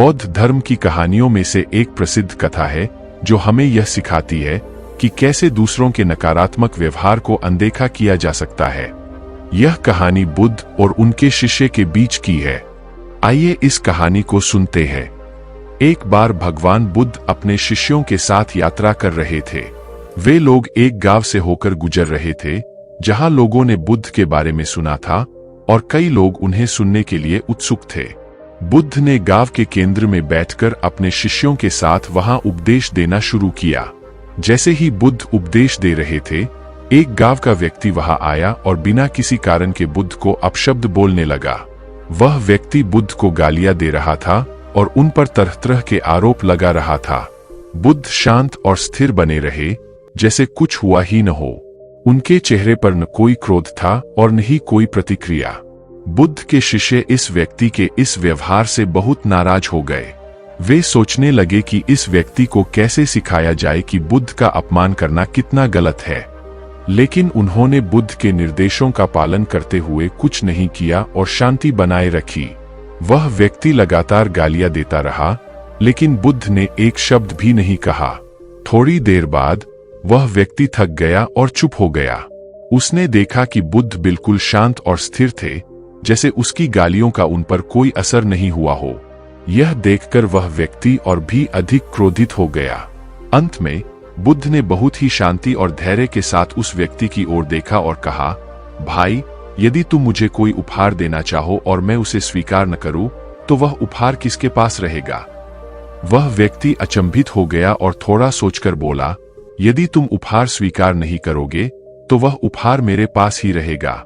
बौद्ध धर्म की कहानियों में से एक प्रसिद्ध कथा है जो हमें यह सिखाती है कि कैसे दूसरों के नकारात्मक व्यवहार को अनदेखा किया जा सकता है। यह कहानी बुद्ध और उनके शिष्य के बीच की है। आइए इस कहानी को सुनते हैं। एक बार भगवान बुद्ध अपने शिष्यों के साथ यात्रा कर रहे थे। वे लोग एक गांव से होकर गुजर रहे थे जहां लोगों ने बुद्ध के बारे में सुना था और कई लोग उन्हें सुनने के लिए उत्सुक थे। बुद्ध ने गांव के केंद्र में बैठकर अपने शिष्यों के साथ वहां उपदेश देना शुरू किया। जैसे ही बुद्ध उपदेश दे रहे थे, एक गांव का व्यक्ति वहां आया और बिना किसी कारण के बुद्ध को अपशब्द बोलने लगा। वह व्यक्ति बुद्ध को गालियां दे रहा था और उन पर तरह तरह के आरोप लगा रहा था। बुद्ध शांत और स्थिर बने रहे, जैसे कुछ हुआ ही न हो। उनके चेहरे पर न कोई क्रोध था और न ही कोई प्रतिक्रिया। बुद्ध के शिष्य इस व्यक्ति के इस व्यवहार से बहुत नाराज हो गए। वे सोचने लगे कि इस व्यक्ति को कैसे सिखाया जाए कि बुद्ध का अपमान करना कितना गलत है। लेकिन उन्होंने बुद्ध के निर्देशों का पालन करते हुए कुछ नहीं किया और शांति बनाए रखी। वह व्यक्ति लगातार गालियां देता रहा, लेकिन बुद्ध ने एक शब्द भी नहीं कहा। थोड़ी देर बाद वह व्यक्ति थक गया और चुप हो गया। उसने देखा कि बुद्ध बिल्कुल शांत और स्थिर थे, जैसे उसकी गालियों का उन पर कोई असर नहीं हुआ हो। यह देखकर वह व्यक्ति और भी अधिक क्रोधित हो गया। अंत में बुद्ध ने बहुत ही शांति और धैर्य के साथ उस व्यक्ति की ओर देखा और कहा, भाई, यदि तुम मुझे कोई उपहार देना चाहो और मैं उसे स्वीकार न करूं, तो वह उपहार किसके पास रहेगा? वह व्यक्ति अचंभित हो गया और थोड़ा सोचकर बोला, यदि तुम उपहार स्वीकार नहीं करोगे तो वह उपहार मेरे पास ही रहेगा।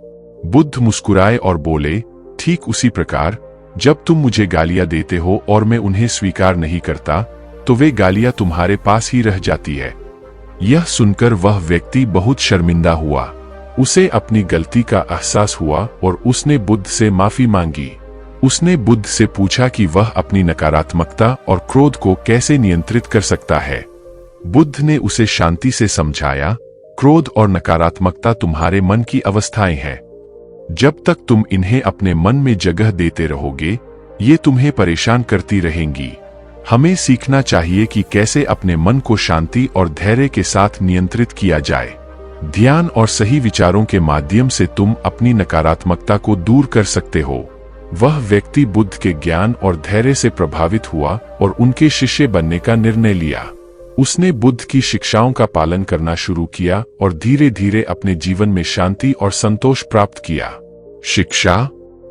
बुद्ध मुस्कुराए और बोले, ठीक उसी प्रकार जब तुम मुझे गालियां देते हो और मैं उन्हें स्वीकार नहीं करता, तो वे गालियां तुम्हारे पास ही रह जाती है। यह सुनकर वह व्यक्ति बहुत शर्मिंदा हुआ। उसे अपनी गलती का एहसास हुआ और उसने बुद्ध से माफी मांगी। उसने बुद्ध से पूछा कि वह अपनी नकारात्मकता और क्रोध को कैसे नियंत्रित कर सकता है। बुद्ध ने उसे शांति से समझाया, क्रोध और नकारात्मकता तुम्हारे मन की अवस्थाएं हैं। जब तक तुम इन्हें अपने मन में जगह देते रहोगे, ये तुम्हें परेशान करती रहेंगी। हमें सीखना चाहिए कि कैसे अपने मन को शांति और धैर्य के साथ नियंत्रित किया जाए। ध्यान और सही विचारों के माध्यम से तुम अपनी नकारात्मकता को दूर कर सकते हो। वह व्यक्ति बुद्ध के ज्ञान और धैर्य से प्रभावित हुआ और उनके शिष्य बनने का निर्णय लिया। उसने बुद्ध की शिक्षाओं का पालन करना शुरू किया और धीरे धीरे अपने जीवन में शांति और संतोष प्राप्त किया। शिक्षा।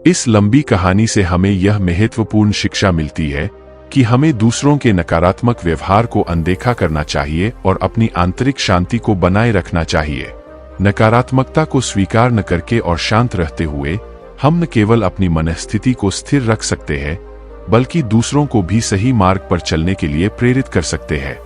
इस लंबी कहानी से हमें यह महत्वपूर्ण शिक्षा मिलती है कि हमें दूसरों के नकारात्मक व्यवहार को अनदेखा करना चाहिए और अपनी आंतरिक शांति को बनाए रखना चाहिए। नकारात्मकता को स्वीकार न करके और शांत रहते हुए हम न केवल अपनी मनस्थिति को स्थिर रख सकते हैं, बल्कि दूसरों को भी सही मार्ग पर चलने के लिए प्रेरित कर सकते हैं।